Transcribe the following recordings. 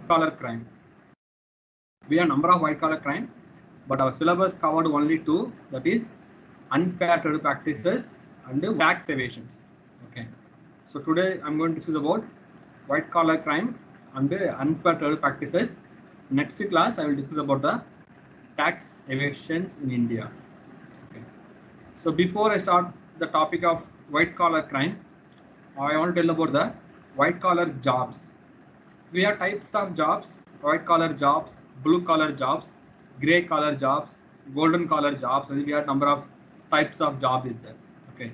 collar crime. We have number of white collar crime, but our syllabus covered only two, that is unfair trade practices and tax evasions. Okay. So today I'm going to discuss about white collar crime and unfair trade practices. Next class I will discuss about the tax evasions in India. Okay. So before I start the topic of white collar crime, I want to tell about the white collar jobs. We have types of jobs: white collar jobs, blue collar jobs, gray collar jobs, golden collar jobs. We have number of types of job is there. Okay.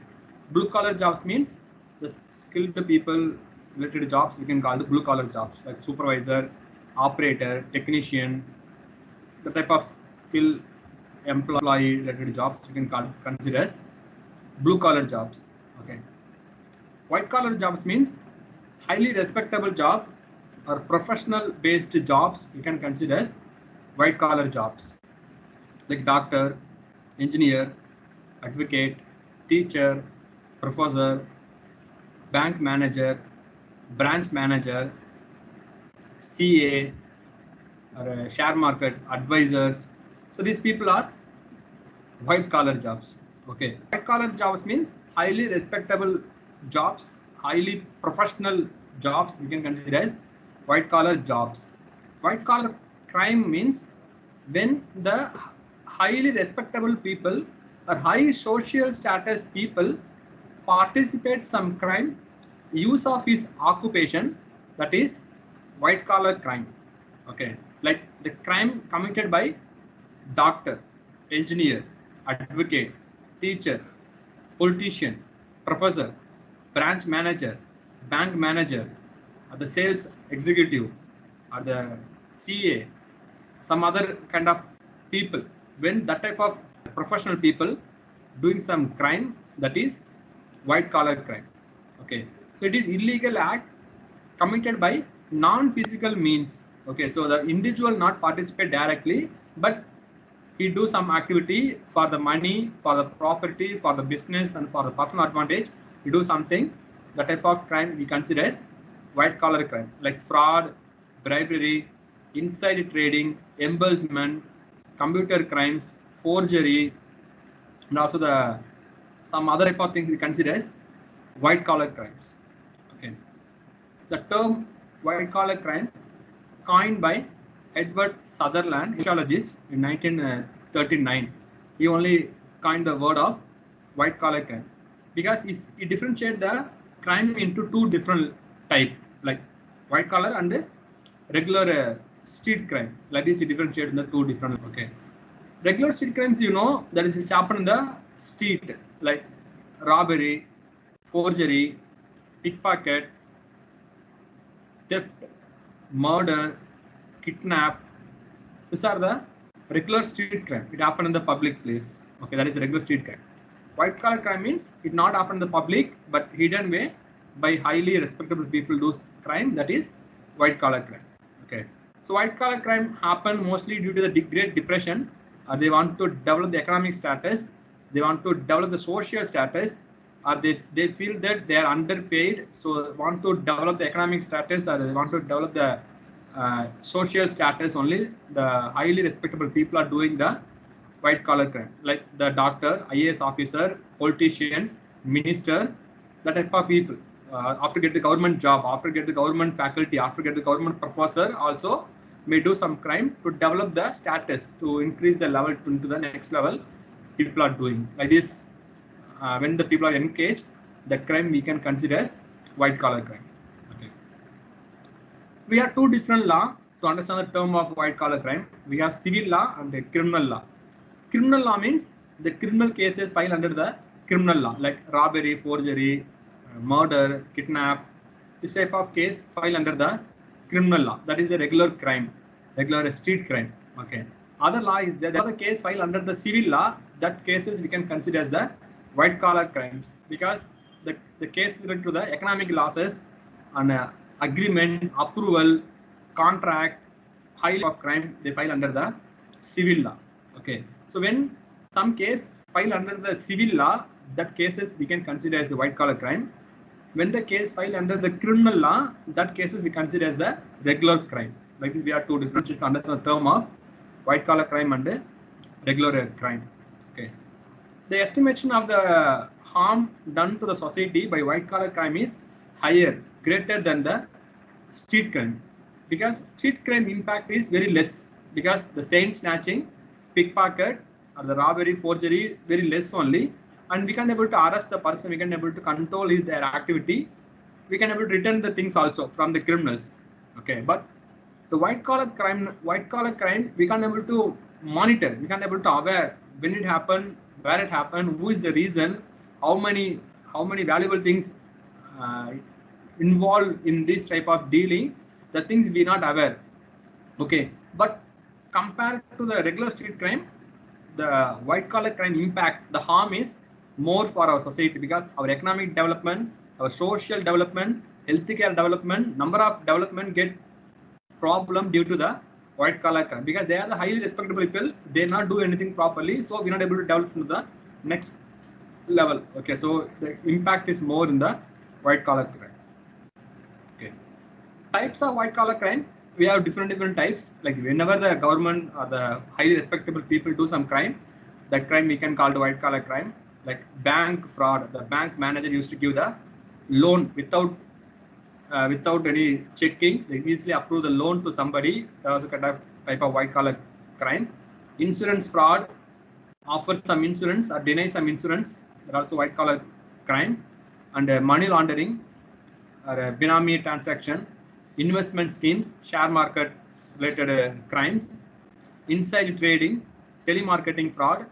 Blue collar jobs means the skilled people related jobs we can call the blue collar jobs, like supervisor, operator, technician. The type of skill employee related jobs we can consider as blue collar jobs. Okay. White collar jobs means highly respectable job or professional based jobs you can consider as white collar jobs, like doctor, engineer, advocate, teacher, professor, bank manager, branch manager, CA, or share market advisors. So these people are white collar jobs. Okay. White collar jobs means highly respectable jobs, highly professional jobs we can consider as white collar jobs. White collar crime means when the highly respectable people or high social status people participate some crime, use of his occupation, that is white collar crime. Okay, like the crime committed by doctor, engineer, advocate, teacher, politician, professor, branch manager, bank manager, or the sales executive, or the CA, some other kind of people. When that type of professional people doing some crime, that is white collar crime. Okay, so it is illegal act committed by non-physical means. Okay, so the individual not participate directly, but he do some activity for the money, for the property, for the business, and for the personal advantage. He do something. The type of crime we consider as white collar crime, like fraud, bribery, inside trading, embezzlement, computer crimes, forgery, and also the some other type of things we consider as white collar crimes. Okay. The term white collar crime, coined by Edward Sutherland, sociologist, in 1939. He only coined the word of white collar crime because he differentiated the crime into two different type, like white collar and regular street crime. Like this, he differentiated in the two different. Okay, regular street crimes, that is which happen in the street, like robbery, forgery, pickpocket, theft, murder, kidnap. These are the regular street crime. It happened in the public place. Okay, that is a regular street crime. White collar crime means it not happen in the public, but hidden way by highly respectable people do crime. That is white collar crime. Okay, so white collar crime happen mostly due to the Great Depression. They want to develop the economic status. They want to develop the social status. They feel that they are underpaid, so want to develop the economic status, or they want to develop the social status only. The highly respectable people are doing the white collar crime, like the doctor, IAS officer, politicians, minister, that type of people. After get the government job, after get the government faculty, after get the government professor, also may do some crime to develop the status, to increase the level to the next level. People are doing like this. When the people are engaged, the crime we can consider as white collar crime. Okay. We have two different law to understand the term of white collar crime. We have civil law and the criminal law. Criminal law means the criminal cases filed under the criminal law, like robbery, forgery, murder, kidnap. This type of case filed under the criminal law. That is the regular crime, regular street crime. Okay. Other law is there. The other case filed under the civil law. That cases we can consider as the white collar crimes, because the case related to the economic losses and agreement, approval, contract, high of crime, they file under the civil law. Okay, so when some case file under the civil law, that cases we can consider as a white collar crime. When the case file under the criminal law, that cases we consider as the regular crime. Like this, we have to differentiate under the term of white collar crime and regular crime. Okay. The estimation of the harm done to the society by white collar crime is higher, greater than the street crime, because street crime impact is very less, because the chain snatching, pickpocket, or the robbery, forgery, very less only, and we can able to arrest the person, we can able to control their activity, we can able to return the things also from the criminals. Okay, but the white collar crime, we can able to monitor, we can able to aware when it happened, where it happened, who is the reason, how many valuable things involved in this type of dealing, the things we not aware. Okay, but compared to the regular street crime, the white collar crime impact, the harm is more for our society, because our economic development, our social development, healthcare development, number of development get problem due to the white collar crime, because they are the highly respectable people, they not do anything properly, so we're not able to develop to the next level. Okay, so the impact is more in the white collar crime. Okay, types of white collar crime, we have different types. Like whenever the government or the highly respectable people do some crime, that crime we can call the white collar crime. Like bank fraud, the bank manager used to give the loan without any checking, they easily approve the loan to somebody. That also kind of type of white collar crime. Insurance fraud, offer some insurance or deny some insurance, that also white collar crime. And money laundering, or benami transaction, investment schemes, share market related crimes, inside trading, telemarketing fraud,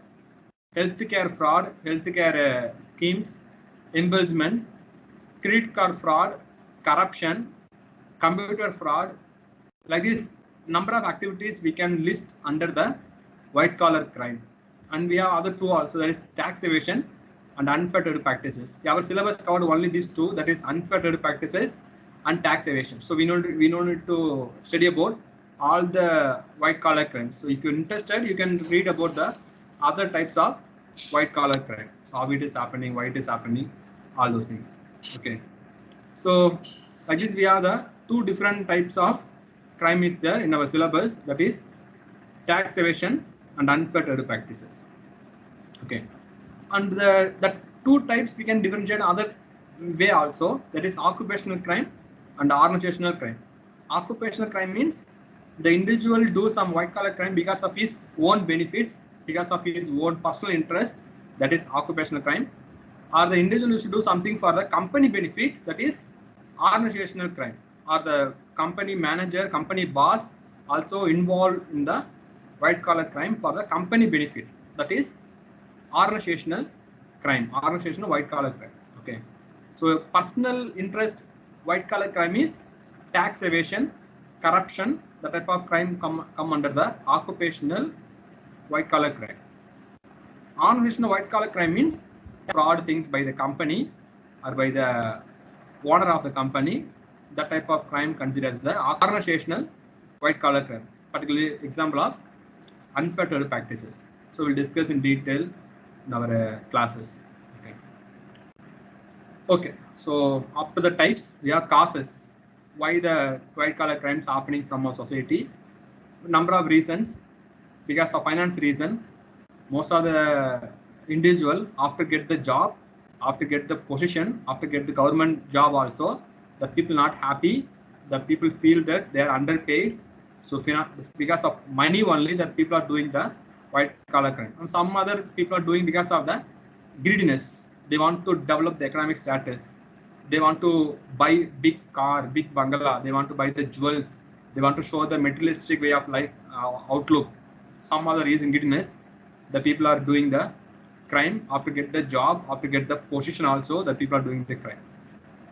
healthcare fraud, healthcare schemes, embezzlement, credit card fraud, corruption, computer fraud. Like this, number of activities we can list under the white collar crime. And we have other two also, that is tax evasion and unfair trade practices. Our syllabus covered only these two, that is unfair trade practices and tax evasion. So we don't need to study about all the white collar crimes. So if you're interested, you can read about the other types of white collar crime. So how it is happening, why it is happening, all those things. Okay. So like this, we have the two different types of crime is there in our syllabus, that is tax evasion and unfair trade practices. Okay, and the two types we can differentiate other way also, that is occupational crime and organizational crime. Occupational crime means the individual do some white collar crime because of his own benefits, because of his own personal interest, that is occupational crime. Or the individual used to do something for the company benefit, that is organizational crime. Or the company manager, company boss also involved in the white collar crime for the company benefit, that is organizational crime, organizational white collar crime. Okay, so personal interest white collar crime is tax evasion, corruption, the type of crime come under the occupational white collar crime. Organizational white collar crime means fraud things by the company or by the owner of the company. That type of crime considered as the organizational white collar crime, particularly example of unfair trade practices. So we'll discuss in detail in our classes. Okay, so after the types, we have causes. Why the white collar crimes happening from our society? Number of reasons. Because of finance reason, most of the individual after get the job, after get the position, after get the government job also, the people not happy, the people feel that they are underpaid. So because of money only, that people are doing the white collar crime. And some other people are doing because of the greediness. They want to develop the economic status. They want to buy big car, big bungalow. They want to buy the jewels. They want to show the materialistic way of life outlook. Some other reason greediness, the people are doing the crime. After get the job, after get the position also, the people are doing the crime.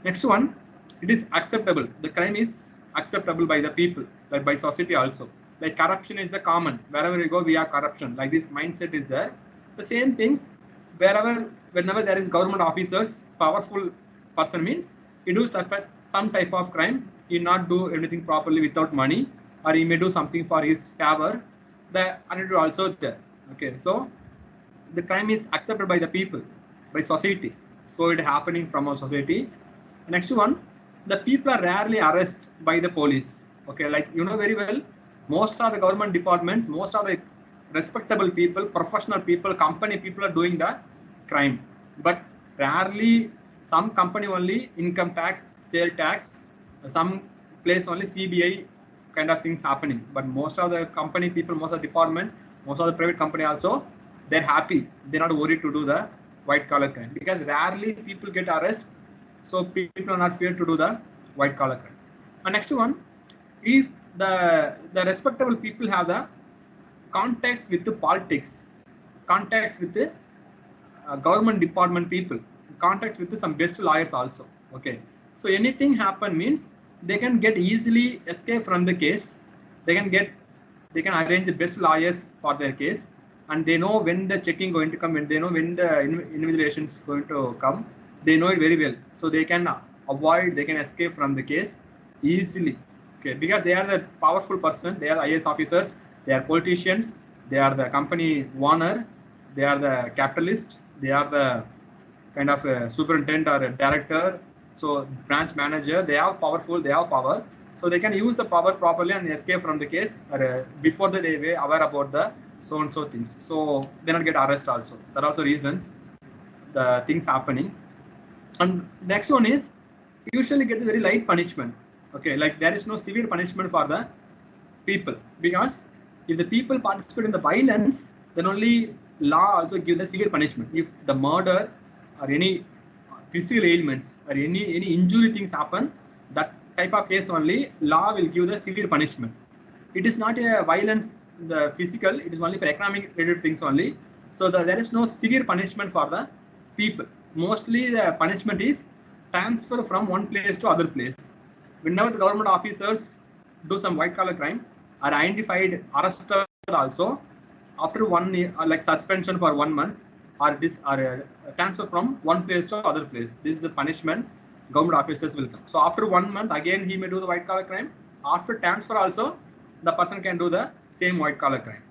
Next one, it is acceptable. The crime is acceptable by the people, like by society also. Like corruption is the common. Wherever we go, we have corruption. Like this mindset is there. The same things, whenever there is government officers, powerful person means he does some type of crime. He not do anything properly without money, or he may do something for his favor. The attitude also there. Okay, so the crime is accepted by the people, by society. So it happening from our society. Next one, the people are rarely arrested by the police. Okay, like you know very well, most of the government departments, most of the respectable people, professional people, company people are doing the crime, but rarely some company only income tax, sale tax, some place only CBI kind of things happening. But most of the company people, most of the departments, most of the private company also, they're happy. They're not worried to do the white collar crime because rarely people get arrested. So people are not feared to do the white collar crime. And next one, if the respectable people have the contacts with the politics, contacts with the government department people, contacts with some best lawyers also. Okay, so anything happen means they can get easily escape from the case. They can arrange the best lawyers for their case, and they know when the checking going to come, and they know when the invigilation is going to come. They know it very well, so they can avoid, they can escape from the case easily. Okay, because they are the powerful person, they are IAS officers, they are politicians, they are the company owner, they are the capitalist, they are the kind of a superintendent or a director, so branch manager, they are powerful, they have power, so they can use the power properly and escape from the case before they were aware about the so and so things, so they not get arrested also. There are also reasons the things happening. And next one is usually get very light punishment. Okay, like there is no severe punishment for the people, because if the people participate in the violence, then only law also give the severe punishment. If the murder or any physical ailments or any injury things happen, that type of case only law will give the severe punishment. It is not a violence, the physical, it is only for economic related things only. So there is no severe punishment for the people. Mostly the punishment is transfer from one place to other place. Whenever the government officers do some white collar crime, are identified, arrested also, after 1 year, like suspension for 1 month, or transfer from one place to other place. This is the punishment government officers will come. So after 1 month, again he may do the white collar crime. After transfer also, the person can do the same white collar crime.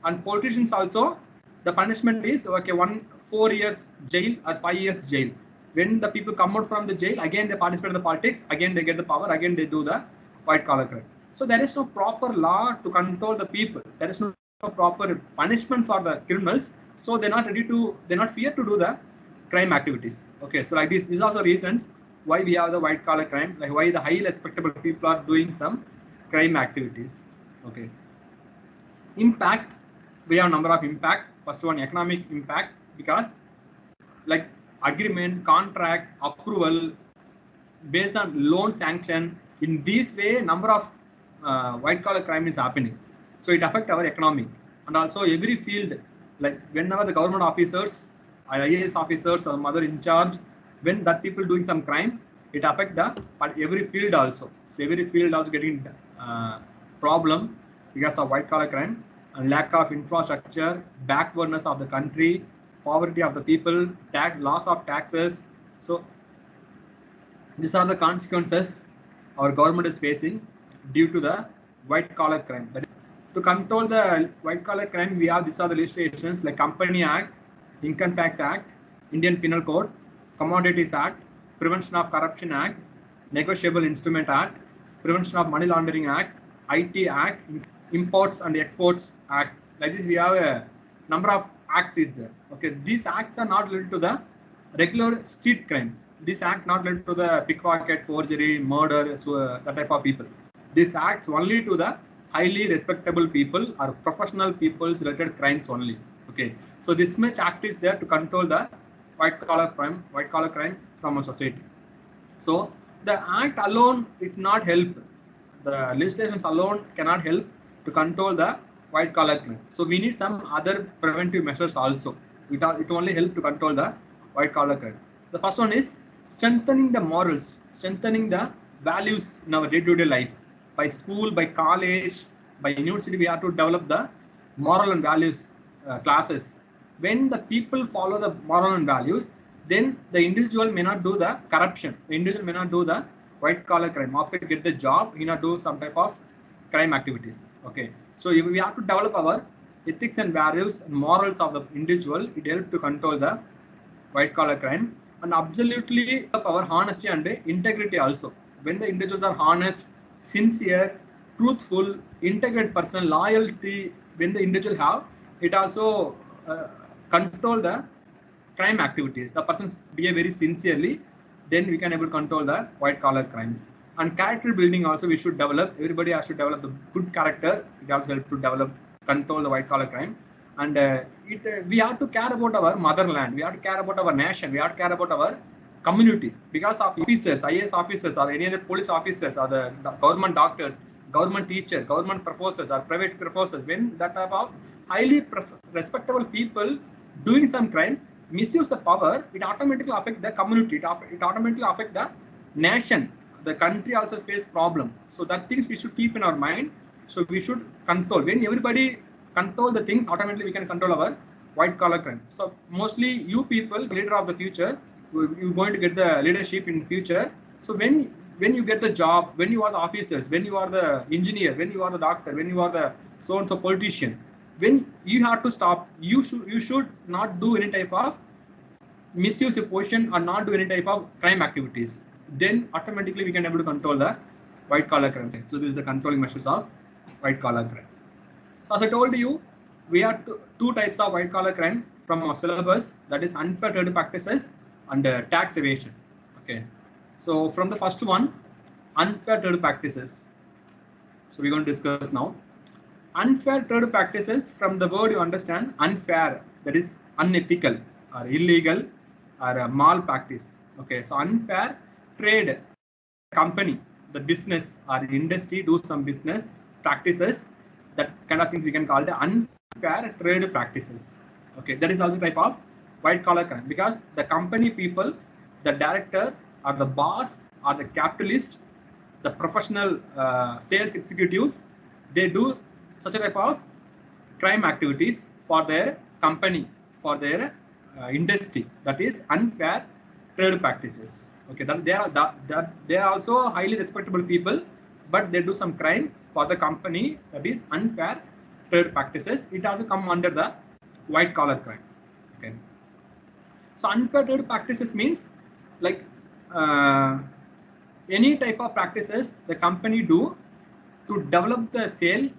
And politicians also, the punishment is okay, 4 years jail or 5 years jail. When the people come out from the jail, again they participate in the politics, again they get the power, again they do the white collar crime. So there is no proper law to control the people. There is no proper punishment for the criminals. So they're not fear to do the crime activities. Okay, so like this, these are the reasons why we have the white collar crime, like why the highly respectable people are doing some crime activities. Okay. Impact, we have a number of impact. First one, economic impact, because like agreement, contract, approval, based on loan sanction, in this way number of white collar crime is happening. So it affects our economy. And also every field, like whenever the government officers, IAS officers or mother in charge, when that people doing some crime, it affect every field also. So every field also getting problem because of white collar crime and lack of infrastructure, backwardness of the country, poverty of the people, loss of taxes. So these are the consequences our government is facing due to the white collar crime. To control the white collar crime, we have these are the legislations like Company Act, Income Tax Act, Indian Penal Code, Commodities Act, Prevention of Corruption Act, Negotiable Instrument Act, Prevention of Money Laundering Act, IT Act, Imports and Exports Act. Like this, we have a number of acts is there. Okay, these acts are not related to the regular street crime. This act not related to the pickpocket, forgery, murder, so that type of people. This acts only to the highly respectable people or professional people's related crimes only. Okay, so this much act is there to control the white collar crime from a society. So the act alone it not help. The legislations alone cannot help to control the white collar crime. So we need some other preventive measures also. It only help to control the white collar crime. The first one is strengthening the morals, strengthening the values in our day-to-day life. By school, by college, by university, we have to develop the moral and values classes. When the people follow the moral and values, then the individual may not do the corruption. The individual may not do the white collar crime. After get the job, he not do some type of crime activities. Okay, so we have to develop our ethics and values and morals of the individual. It helps to control the white collar crime, and absolutely our honesty and integrity also. When the individuals are honest, sincere, truthful, integrated person, loyalty. When the individual have, it also control the crime activities. The person behave very sincerely, then we can able to control the white collar crimes. And character building also we should develop. Everybody has to develop the good character. It also help to develop control the white collar crime. And we have to care about our motherland. We have to care about our nation. We have to care about our community, because of officers, IAS officers, or any other police officers, or the government doctors, government teachers, government professors, or private professors. When that type of highly respectable people doing some crime, misuse the power, it automatically affect the community. It automatically affect the nation. The country also face problem. So that things we should keep in our mind. So we should control. When everybody control the things, automatically we can control our white collar crime. So mostly you people, leader of the future, you're going to get the leadership in future. So when you get the job, when you are the officers, when you are the engineer, when you are the doctor, when you are the so and so politician, when you have to stop, you should not do any type of misuse your position or not do any type of crime activities. Then automatically we can able to control the white collar crime. So this is the controlling measures of white collar crime. So as I told you, we have two types of white collar crime from our syllabus, that is unfair trade practices and tax evasion. Okay, so from the first one, unfair trade practices. So we're going to discuss now. Unfair trade practices, from the word you understand, unfair, that is unethical or illegal or a malpractice. Okay, so unfair trade, company, the business or industry do some business practices, that kind of things we can call the unfair trade practices. Okay, that is also type of white collar crime, because the company people, the director or the boss or the capitalist, the professional sales executives, they do such a type of crime activities for their company, for their industry, that is unfair trade practices. Okay, that they are also highly respectable people, but they do some crime for the company, that is unfair trade practices. It also come under the white collar crime. Okay, so unfair trade practices means like any type of practices the company do to develop the sale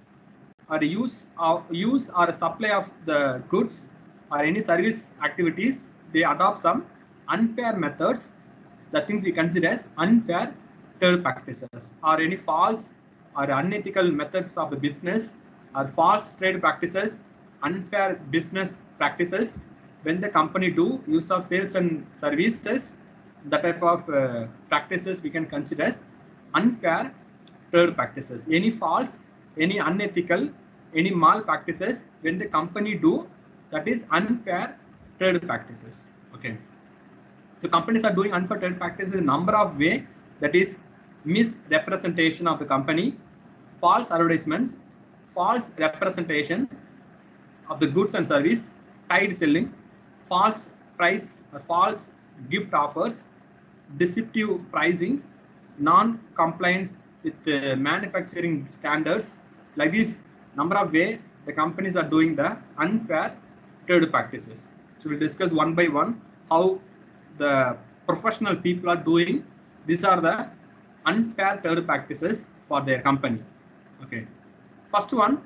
or use or supply of the goods or any service activities. They adopt some unfair methods, the things we consider as unfair trade practices, or any false or unethical methods of the business, or false trade practices, unfair business practices. When the company do use of sales and services, that type of practices we can consider as unfair trade practices. Any false, any unethical, any malpractices when the company do, that is unfair trade practices. Okay, so companies are doing unfair trade practices in a number of ways, that is misrepresentation of the company, false advertisements, false representation of the goods and service, tide selling, false price or false gift offers, deceptive pricing, non-compliance with manufacturing standards. Like this number of ways the companies are doing the unfair trade practices. So we'll discuss one by one how the professional people are doing. These are the unfair trade practices for their company. Okay, first one,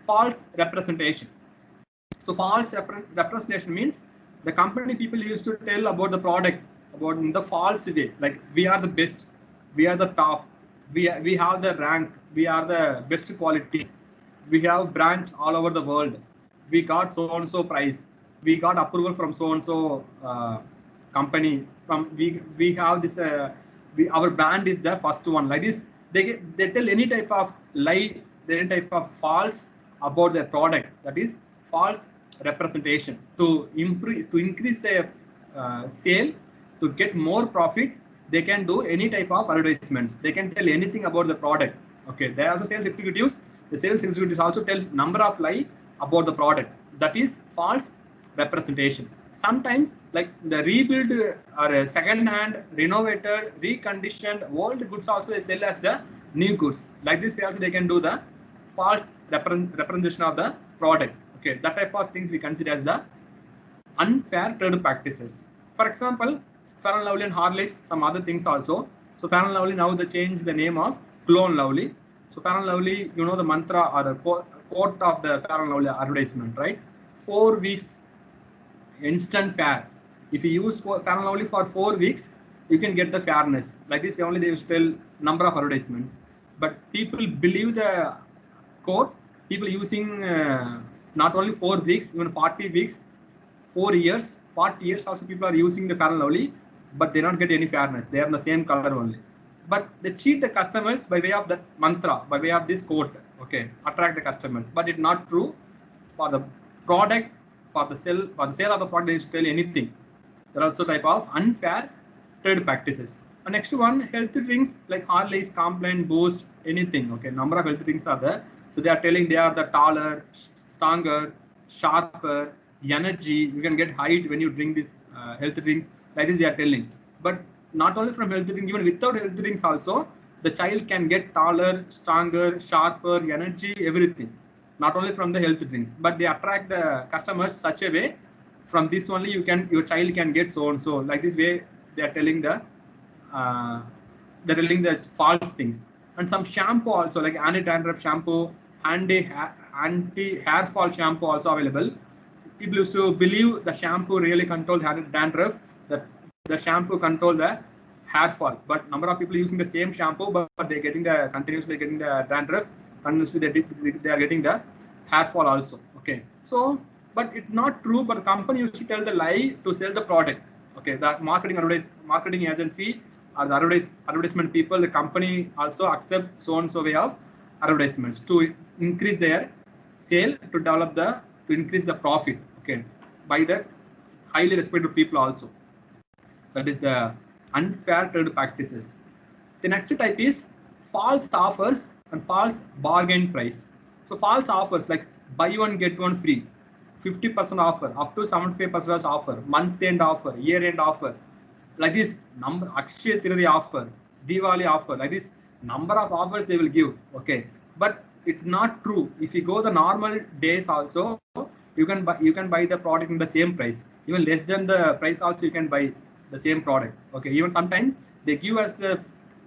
false representation. So false representation means the company people used to tell about the product about in the false way, like we are the best, we are the top, we have the rank, we are the best quality, we have branch all over the world, we got so and so price, we got approval from so and so company, from we have this our brand is the first one. Like this, they tell any type of lie, any type of false about their product, that is false representation, to increase their sale, to get more profit. They can do any type of advertisements, they can tell anything about the product. Okay, they are also sales executives. The sales executives also tell number of lie about the product, that is false representation. Sometimes like the rebuild or second hand, renovated, reconditioned old goods also they sell as the new goods. Like this way also they can do the false representation of the product. Okay, that type of things we consider as the unfair trade practices. For example, Fair and Lovely and Horlicks, some other things also. So Fair and Lovely, now they changed the name of Glow and Lovely. So Fair and Lovely, you know the mantra or the quote of the Fair and Lovely advertisement, right? 4 weeks instant fair. If you use Fair and Lovely for 4 weeks, you can get the fairness. Like this, only they will tell number of advertisements. But people believe the quote. People using not only 4 weeks, even 40 weeks, 4 years, 40 years also people are using the Fair and Lovely, but they don't get any fairness. They are in the same color only. But they cheat the customers by way of that mantra, by way of this quote. Okay, attract the customers. But it's not true. For the product, for the sale of the product, they tell anything. There are also type of unfair trade practices. And next one, healthy drinks like Harley's, Complan, Boost, anything. Okay, number of healthy drinks are there. So they are telling they are the taller, stronger, sharper, energy. You can get height when you drink these healthy drinks. That is they are telling. But not only from healthy drinks, even without healthy drinks also, the child can get taller, stronger, sharper, energy, everything. Not only from the healthy drinks, but they attract the customers such a way. From this only your child can get so and so. Like this way, they are telling the false things. And some shampoo also, like anti-dandruff shampoo, anti-hair fall shampoo also available. People used to believe the shampoo really controls dandruff, that the shampoo control the hair fall. But number of people using the same shampoo, but they're getting continuously getting the dandruff, continuously they are getting the hair fall also. Okay, so but it's not true. But the company used to tell the lie to sell the product. Okay, the marketing agency or the advertisement people, the company also accept so and so way of advertisements to increase their sale, to increase the profit. Okay, by the highly respected people also. That is the unfair trade practices. The next type is false offers and false bargain price. So false offers like buy one get one free, 50% offer, up to 75% offer, month end offer, year end offer. Like this number, Akshaya Tritiya offer, Diwali offer, like this number of offers they will give. Okay, but it's not true. If you go the normal days also, you can buy the product in the same price, even less than the price also you can buy the same product. Okay, even sometimes they give us the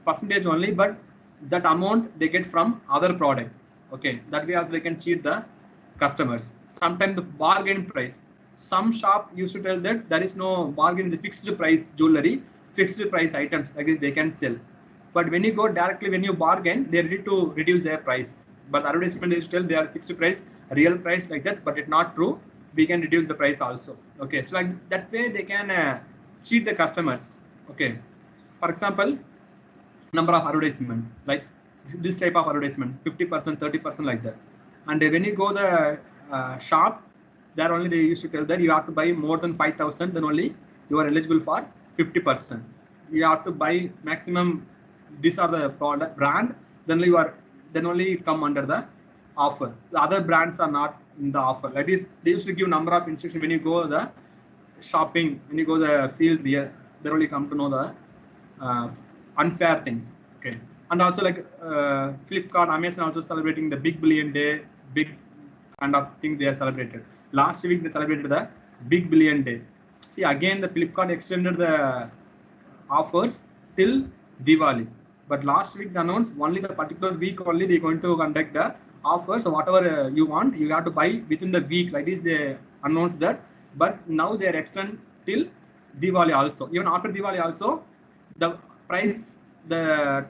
percentage only, but that amount they get from other product. Okay, that way also they can cheat the customers. Sometimes the bargain price. Some shop used to tell that there is no bargain, the fixed price jewelry, fixed price items like this they can sell. But when you go directly, when you bargain, they are ready to reduce their price. But advertisement is still they are fixed price, real price like that, but it's not true. We can reduce the price also. Okay, so like that way they can cheat the customers. Okay, for example, number of advertisement like this type of advertisements, 50%, 30% like that. And when you go the shop, there only they used to tell that you have to buy more than 5,000, then only you are eligible for 50%. You have to buy maximum. These are the product brand. Then only come under the offer. The other brands are not in the offer. Like this, they used to give number of instructions when you go the shopping, when you go the field. There only come to know the unfair things. Okay, and also like Flipkart, Amazon also celebrating the Big Billion Day, big kind of thing they are celebrated. Last week they celebrated the Big Billion Day. See, again the Flipkart extended the offers till Diwali. But last week they announced only the particular week only they're going to conduct the offer. So whatever you want, you have to buy within the week. Like this they announced that. But now they are extended till Diwali also. Even after Diwali also, the price, the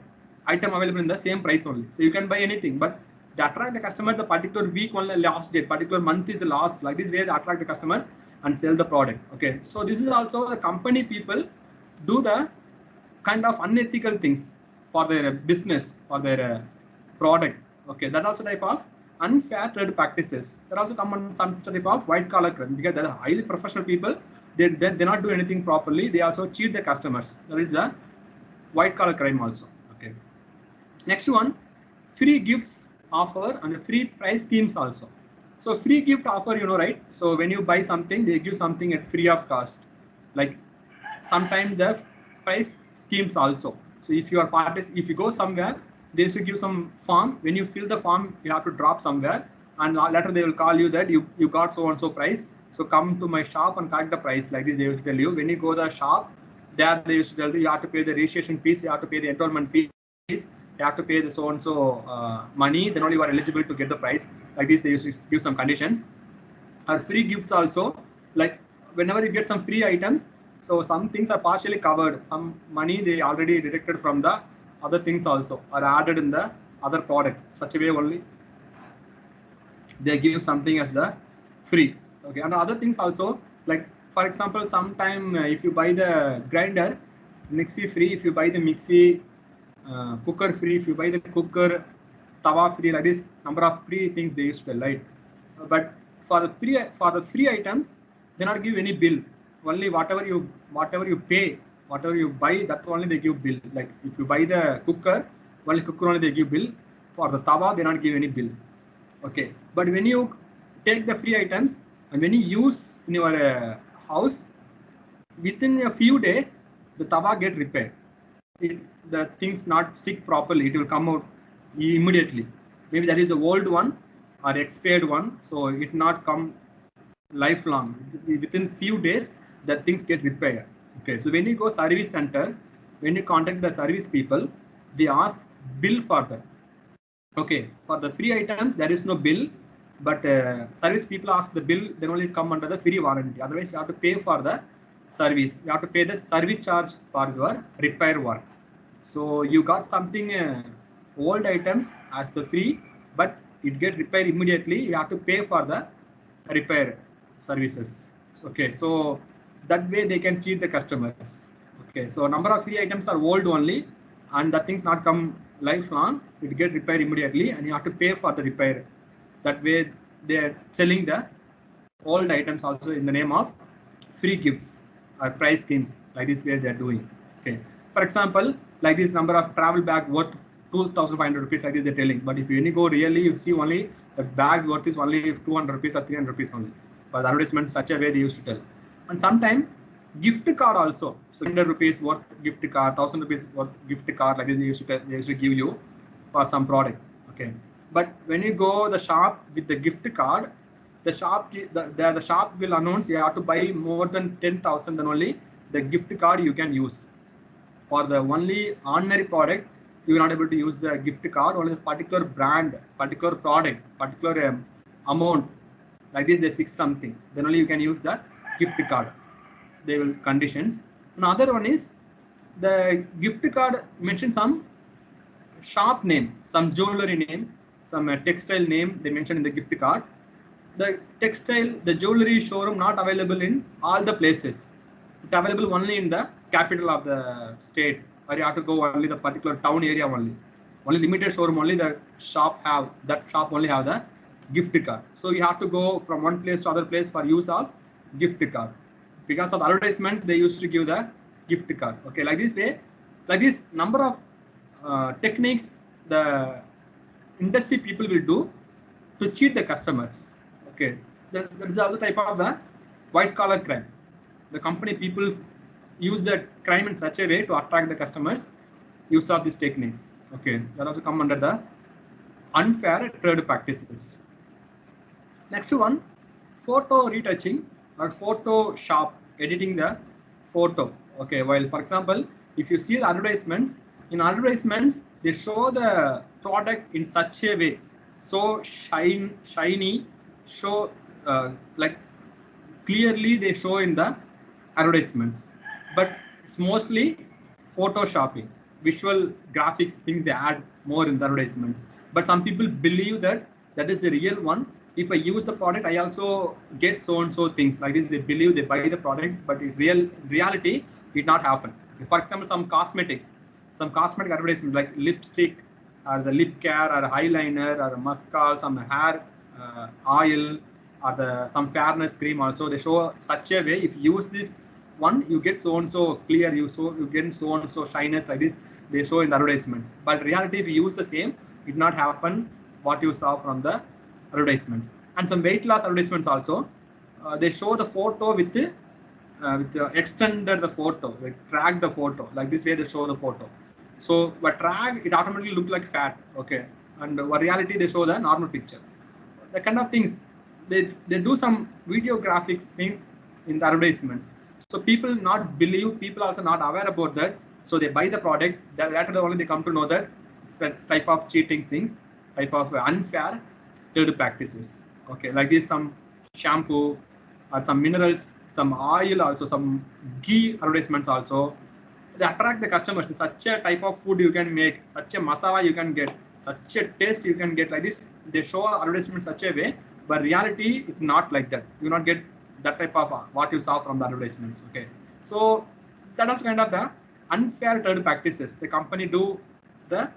item available in the same price only. So you can buy anything. But they attract the customer the particular week only, last date, particular month is the last. Like this way they attract the customers and sell the product. Okay. So this is also the company people do the kind of unethical things for their business, for their product. Okay, that also type of unfair trade practices. There also come on some type of white collar crime because they are highly professional people. They not do anything properly. They also cheat the customers. That is the white collar crime also. Okay. Next one, free gifts offer and free price schemes also. So free gift offer, you know, right? So when you buy something, they give something at free of cost. Like sometimes the price schemes also. So if you are if you go somewhere, they should give some form. When you fill the form, you have to drop somewhere, and later they will call you that you got so and so price. So come to my shop and collect the price. Like this, they will tell you. When you go to the shop, there they used to tell you have to pay the registration fees, you have to pay the enrollment fees, you you have to pay the so and so money, then only you are eligible to get the prize. Like this, they used to give some conditions. Or free gifts also, like whenever you get some free items, so some things are partially covered, some money they already deducted from the other things also are added in the other product. Such a way only they give something as the free. Okay, and other things also, like for example, sometime if you buy the grinder, mixie free. If you buy the mixie, cooker free. If you buy the cooker, tawa free. Like this, number of free things they used to tell, right? But for the free items, they not give any bill. Only whatever you pay, whatever you buy, that only they give bill. Like if you buy the cooker, only cooker only they give bill. For the tawa, they not give any bill. Okay, but when you take the free items and when you use in your house, within a few days, the tawa get repaired. The things not stick properly, it will come out immediately. Maybe that is the old one or expired one, so it not come lifelong. Within few days, the things get repaired. Okay, so when you go service center, when you contact the service people, they ask bill for that. Okay, for the free items, there is no bill, but service people ask the bill, then only come under the free warranty. Otherwise, you have to pay for the service. You have to pay the service charge for your repair work. So you got something old items as the free, but it get repaired immediately. You have to pay for the repair services. Okay, so that way they can cheat the customers. Okay, so number of free items are old only, and the things not come lifelong. It get repaired immediately, and you have to pay for the repair. That way they are selling the old items also in the name of free gifts or prize schemes. Like this way they are doing. Okay, for example, like this number of travel bag worth 2,500 rupees, like this they're telling. But if you only go really, you see only the bags worth is only 200 rupees or 300 rupees only. But the advertisement such a way they used to tell. And sometimes gift card also. So 100 rupees worth gift card, 1,000 rupees worth gift card, like this they used to give you for some product. Okay, but when you go the shop with the gift card, the shop will announce you have to buy more than 10,000, then only the gift card you can use. For the only ordinary product, you are not able to use the gift card. Only the particular brand, particular product, particular amount, like this they fix something, then only you can use the gift card. They will conditions. Another one is the gift card mention some shop name, some jewelry name, some textile name they mention in the gift card. The textile, the jewelry showroom not available in all the places. It's available only in the capital of the state, or you have to go only the particular town area only. Only limited showroom only the shop have, that shop only have the gift card. So you have to go from one place to other place for use of gift card. Because of advertisements, they used to give the gift card. Okay, like this way, like this number of techniques the industry people will do to cheat the customers. Okay, that is the other type of the white collar crime. The company people use the crime in such a way to attract the customers. Use of these techniques. Okay, that also come under the unfair trade practices. Next one, photo retouching or Photoshop, editing the photo. Okay, while for example, if you see the advertisements, in advertisements they show the product in such a way, so shiny, show like clearly they show in the advertisements, but it's mostly photoshopping, visual graphics things they add more in the advertisements. But some people believe that that is the real one. If I use the product, I also get so and so things. Like this, they believe they buy the product, but in reality, it not happen. For example, some cosmetic advertisement like lipstick, or the lip care, or eyeliner, or mascara, some hair oil, or some fairness cream. Also, they show such a way. If you use this one, you get so and so clear. You get so and so shyness, like this. They show in the advertisements. But reality, if you use the same, it not happen what you saw from the advertisements. And some weight loss advertisements also, they show the photo with extended the photo, like drag the photo, like this way they show the photo. So but drag, it automatically look like fat. Okay, and in reality they show the normal picture. The kind of things they do some video graphics things in the advertisements. So people not believe, people also not aware about that. So they buy the product. Later only they come to know that type of cheating things, type of unfair trade practices. Okay, like this, some shampoo or some minerals, some oil, also some ghee advertisements also. They attract the customers. Such a type of food you can make, such a masala you can get, such a taste you can get. Like this, they show advertisement such a way, but reality it's not like that. You not get that type of what you saw from the advertisements. Okay, so that was kind of the unfair trade practices. The company do the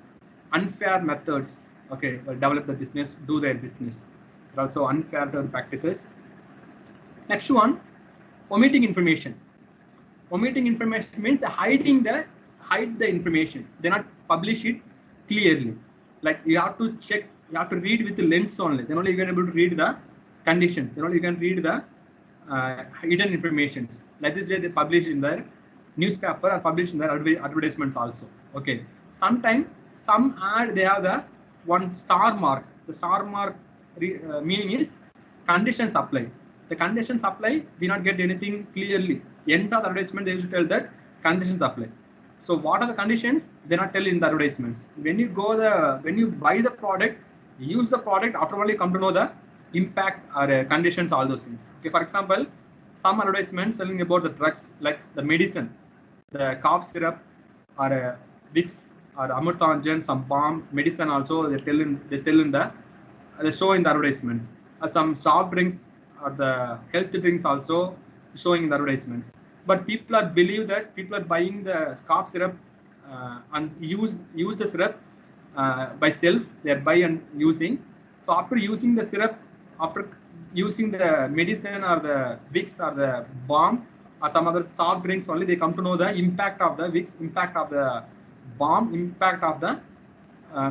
unfair methods. Okay, develop the business, do their business. There are also unfair trade practices. Next one, omitting information. Omitting information means hide the information. They not publish it clearly. Like you have to check, you have to read with the lens only. Then only you can able to read the conditions. Then only you can read the hidden information. Like this way they publish in their newspaper or publish in their advertisements also. Okay. Sometimes some ad they have the one star mark. The star mark meaning is conditions apply. The conditions apply, we not get anything clearly. End of the advertisement, they used to tell that conditions apply. So what are the conditions? They not tell in the advertisements. When you buy the product, use the product, after only come to know the impact or conditions, all those things. Okay, for example, some advertisements telling about the drugs like the medicine, the cough syrup or Vicks or Amurtanjan, some balm, medicine also they sell in they show in the advertisements. Some soft drinks or the health drinks also showing in the advertisements. But people are believe that people are buying the cough syrup and use the syrup by self. They are buy and using. So after using the syrup, after using the medicine or the Vicks or the balm or some other soft drinks only, they come to know the impact of the Vicks, impact of the balm, impact of the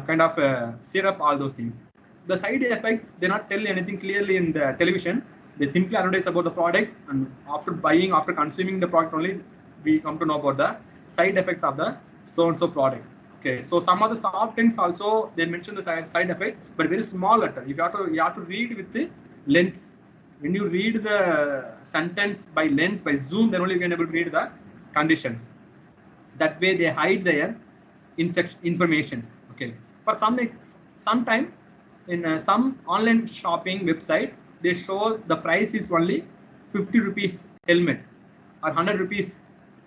kind of syrup, all those things. The side effect, they not tell anything clearly in the television. They simply advertise about the product, and after buying, after consuming the product only, we come to know about the side effects of the so-and-so product. Okay, so some of the soft drinks also they mention the side effects, but very small letter. You have to read with the lens. When you read the sentence by lens, by zoom, then only you can able to read the conditions. That way they hide their informations. Okay, for sometime in some online shopping website, they show the price is only 50 rupees helmet or 100 rupees,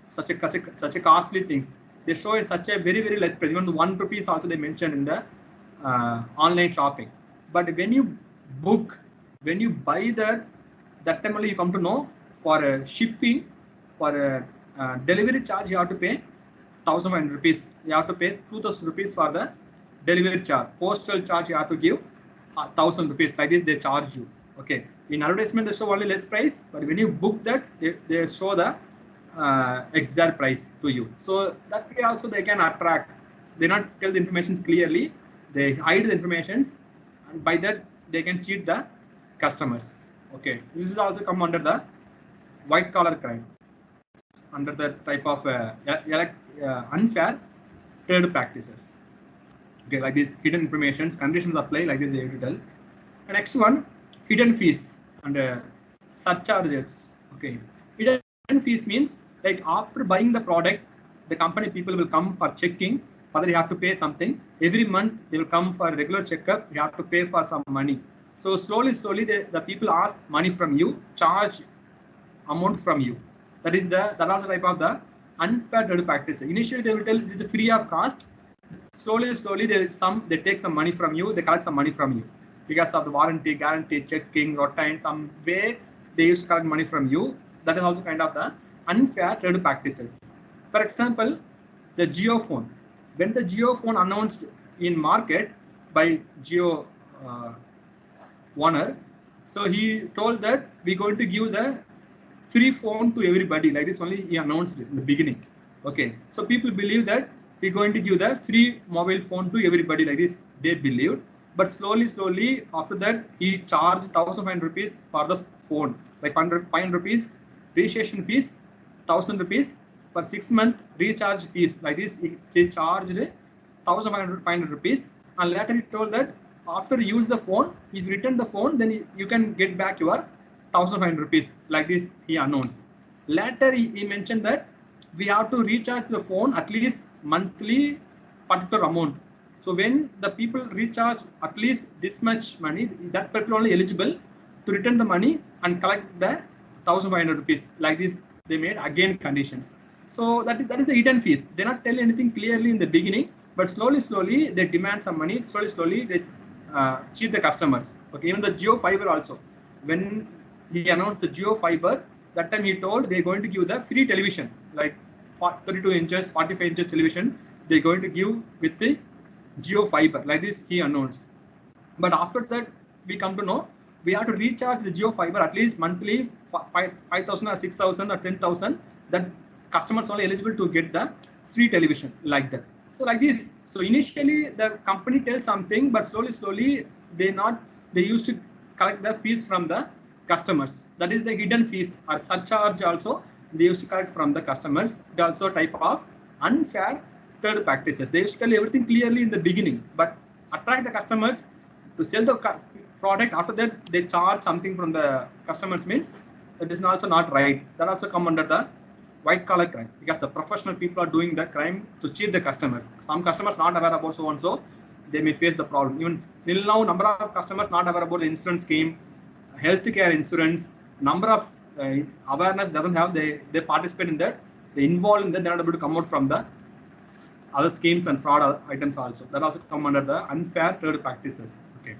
such a costly things. They show it such a very less price. Even 1 rupees also they mentioned in the online shopping. But when you book, when you buy that time only you come to know for shipping, for delivery charge you have to pay 1,000 rupees. You have to pay 2,000 rupees for the delivery charge. Postal charge you have to give 1,000 rupees. Like this they charge you. Okay. In advertisement they show only less price, but when you book that, they show the exact price to you. So that way also they can attract. They not tell the information clearly. They hide the information, and by that they can cheat the customers. Okay. So this is also come under the white collar crime, under the type of unfair trade practices. Okay, like this hidden informations, conditions apply, like this they have to tell. The next one, hidden fees and surcharges. Okay, hidden fees means like after buying the product, the company people will come for checking whether you have to pay something. Every month they will come for regular checkup. You have to pay for some money. So slowly the people ask money from you, charge amount from you. That is that also type of the unfair trade practice. Initially they will tell it is free of cost. Slowly they take some money from you. They collect some money from you because of the warranty, guarantee, checking, routine, some way they used to collect money from you. That is also kind of the unfair trade practices. For example, the Jio phone. When the Jio phone announced in market by Jio owner, so he told that we're going to give the free phone to everybody. Like this only he announced it in the beginning. Okay, so people believe that we're going to give the free mobile phone to everybody. Like this they believed, but slowly after that he charged 1,500 rupees for the phone, like 500 rupees registration fees, 1,000 rupees for 6 month recharge fees. Like this he charged 1,500 rupees, and later he told that after you use the phone, if you return the phone, then you can get back your 1,500 rupees. Like this he announced. Later he mentioned that we have to recharge the phone at least monthly particular amount, So when the people recharge at least this much money, that people only eligible to return the money and collect the 1,500 rupees. Like this, they made again conditions. So that is the hidden fees. They not tell anything clearly in the beginning, but slowly they demand some money. Slowly they cheat the customers. Okay, even the Jio Fiber also, when he announced the Jio Fiber, that time he told they're going to give the free television, like 32 inches, 45 inches television. They're going to give with the Jio Fiber. Like this, he announced. But after that, we come to know we have to recharge the Jio Fiber at least monthly 5,000 or 6,000 or 10,000. That customers only eligible to get the free television, like that. So like this. So initially the company tells something, but slowly they used to collect the fees from the customers. That is the hidden fees or surcharge also they used to collect from the customers. It also type of unfair third practices. They used to tell everything clearly in the beginning, but attract the customers to sell the product. After that, they charge something from the customers, means that is also not right. That also come under the white collar crime, because the professional people are doing the crime to cheat the customers. Some customers not aware about so and so, they may face the problem. Even till now, number of customers not aware about the insurance scheme, healthcare insurance, number of awareness doesn't have. They participate in that, they involve in that, they're not able to come out from the other schemes and fraud items also. That also come under the unfair trade practices. Okay.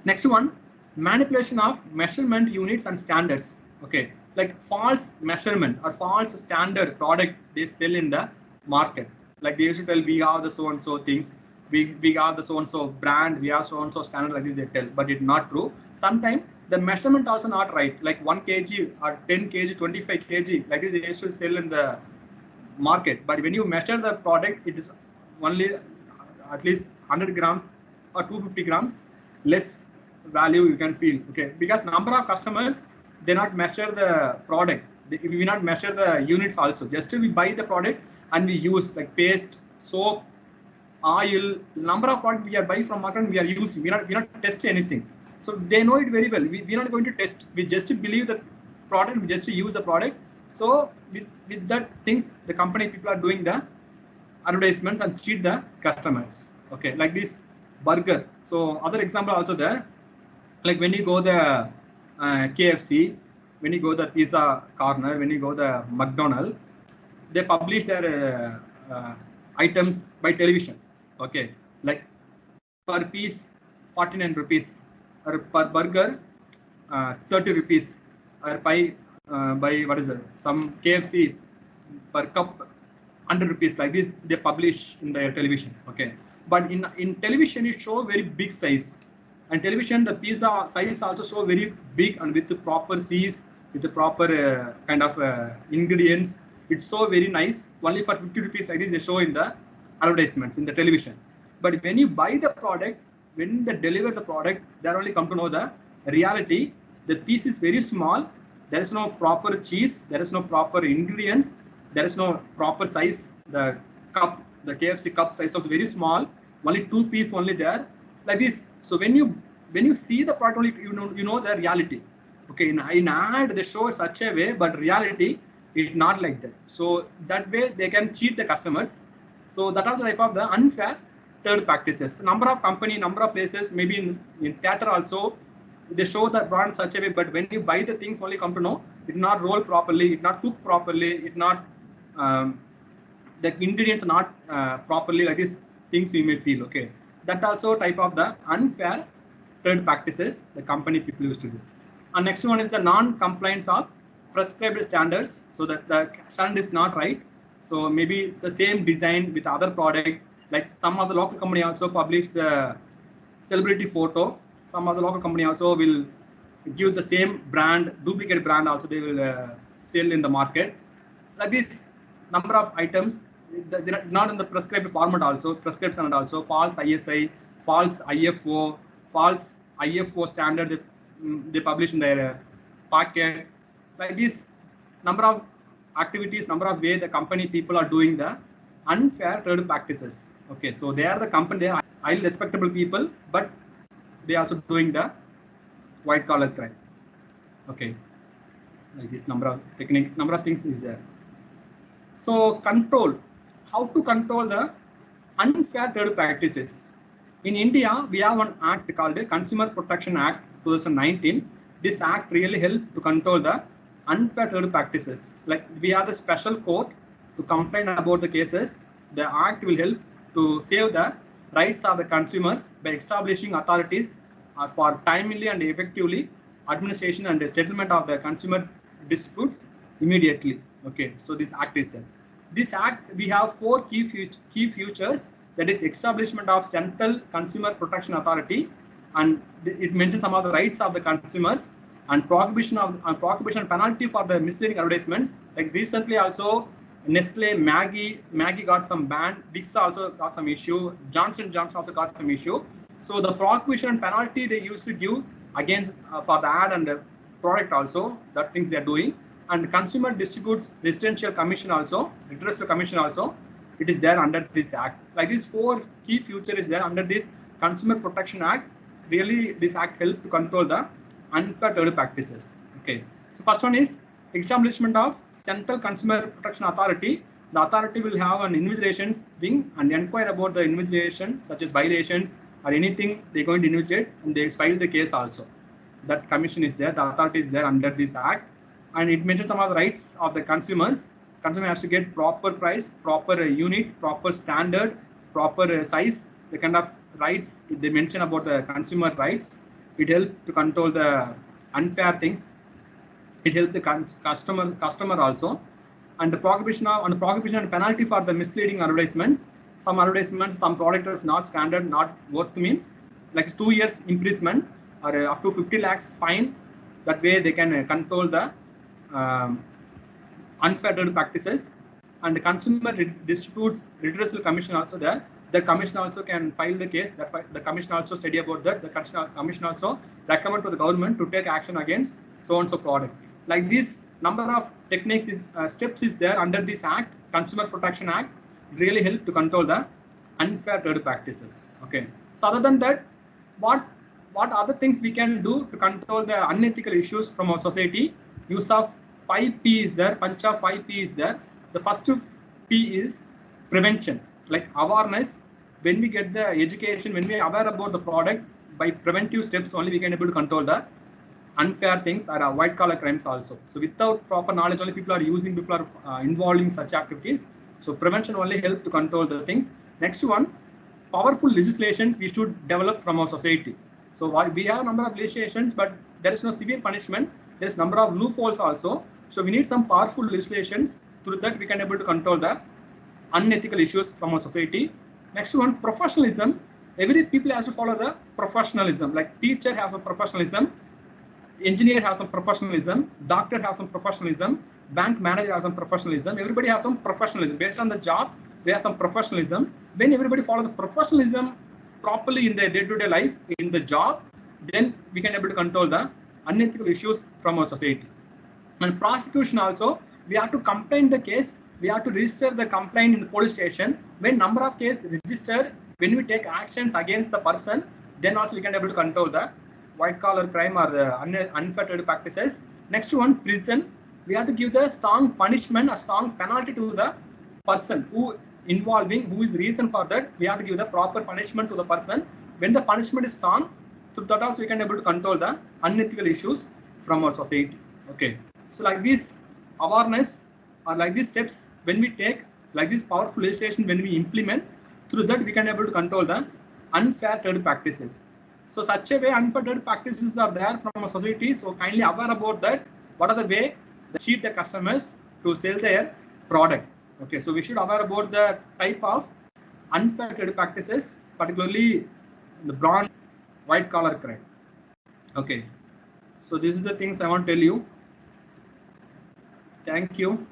Next one, manipulation of measurement units and standards. Okay, like false measurement or false standard product they sell in the market. Like they used to tell we have the so and so things, we have the so and so brand, we have so and so standard, like this they tell, but it's not true. Sometimes the measurement also not right, like 1 kg or 10 kg, 25 kg, like this they used to sell in the market. But when you measure the product, it is only at least 100 grams or 250 grams less value you can feel. Okay, because number of customers, they not measure the product, we not measure the units also. Just we buy the product and we use, like paste, soap, oil, number of products we are buying from market, we are using, we not test anything. So they know it very well. We are not going to test, we just believe the product, we just use the product. So with that things, the company people are doing the advertisements and cheat the customers. Okay, like this burger. So other example also there, like when you go the KFC, when you go the pizza corner, when you go the McDonald's, they publish their items by television. Okay, like per piece 49 rupees, or per burger 30 rupees, or by what is it, some KFC per cup 100 rupees, like this they publish in their television. Okay, but in television it show very big size, and television the pizza size also show very big and with the proper seas, with the proper kind of ingredients. It's so very nice, only for 50 rupees, like this they show in the advertisements in the television. But when you buy the product, when they deliver the product, they only come to know the reality. The piece is very small, there is no proper cheese, there is no proper ingredients, there is no proper size. The cup, the KFC cup size was very small, only 2 pieces only there, like this. So when you see the product, only you know the reality. Okay, in ad they show such a way, but reality it's not like that. So that way they can cheat the customers. So that also type of the unfair trade practices. Number of company, number of places, maybe in theater also, they show the brand such a way, but when you buy the things, only come to know it not roll properly, it not cook properly, it not the ingredients are not properly, like these things we may feel. Okay, that also type of the unfair trade practices the company people used to do. And next one is the non-compliance of prescribed standards. So that the standard is not right. So maybe the same design with other product, like some of the local company also publish the celebrity photo. Some other local company also will give the same brand, duplicate brand also they will sell in the market. Like this number of items, they are not in the prescribed format also, prescribed standard also, false ISI, false IFO, false IFO standard they publish in their packet. Like this number of activities, number of way the company people are doing the unfair trade practices. Okay, so they are the company, they are highly respectable people, but they are also doing the white collar crime. Okay, like this number of things is there. So control, how to control the unfair trade practices. In India, we have one act called the Consumer Protection Act 2019. This act really helped to control the unfair trade practices. Like we have the special court to complain about the cases. The act will help to save the rights of the consumers by establishing authorities for timely and effectively administration and settlement of the consumer disputes immediately. Okay, so this act is there. This act, we have four key features, that is establishment of Central Consumer Protection Authority, and it mentions some of the rights of the consumers, and prohibition penalty for the misleading advertisements. Like recently also Nestle, Maggie got some ban, Vicks also got some issue, Johnson & Johnson also got some issue. So the prohibition and penalty they used to give against for the ad and the product also, that things they are doing. And Consumer Disputes Residential Commission also, Redressal Commission also, it is there under this act. Like these four key features is there under this Consumer Protection Act. Really, this act helps to control the unfair trade practices. Okay, so first one is establishment of Central Consumer Protection Authority. The authority will have an investigations wing and inquire about the investigation such as violations or anything they're going to investigate, and they file the case also. That commission is there, the authority is there under this act, and it mentions some of the rights of the consumers. Consumer has to get proper price, proper unit, proper standard, proper size, the kind of rights they mention about the consumer rights. It helps to control the unfair things. It helps the customer also, and the prohibition and penalty for the misleading advertisements. Some advertisements, some product is not standard, not worth, means like 2 years imprisonment or up to 50 lakhs fine. That way they can control the unfair trade practices. And the Consumer Disputes Redressal Commission also there. The commission also can file the case. The commission also study about that. The commission also recommend to the government to take action against so and so product. Like this number of techniques steps is there under this act, Consumer Protection Act, really help to control the unfair trade practices. Okay, so other than that, what other things we can do to control the unethical issues from our society? Use of 5P is there, Pancha 5P is there. The first P is prevention, like awareness. When we get the education, when we are aware about the product, by preventive steps only we can able to control the unfair things or white collar crimes also. So without proper knowledge, only people are involved in such activities. So prevention only help to control the things. Next one, powerful legislations we should develop from our society. So we have a number of legislations, but there is no severe punishment. There is number of loopholes also. So we need some powerful legislations. Through that we can able to control the unethical issues from our society. Next one, professionalism. Every people has to follow the professionalism. Like teacher has a professionalism, engineer has some professionalism, doctor has some professionalism, bank manager has some professionalism. Everybody has some professionalism based on the job. They have some professionalism. When everybody follow the professionalism properly in their day-to-day life, in the job, then we can able to control the unethical issues from our society. And prosecution also, we have to complain the case. We have to register the complaint in the police station. When number of cases registered, when we take actions against the person, then also we can able to control the white collar crime or the unfair trade practices. Next one, prison. We have to give the strong punishment, a strong penalty to the person who is reason for that. We have to give the proper punishment to the person. When the punishment is strong, so that also we can able to control the unethical issues from our society. Okay, so like this awareness or like these steps when we take, like this powerful legislation when we implement, through that we can able to control the unfair trade practices. So such a way unfair trade practices are there from our society. So kindly aware about that. What are the way they cheat the customers to sell their product? Okay, so we should aware about the type of unfair trade practices, particularly the bronze white collar crime. Okay, so this is the things I want to tell you. Thank you.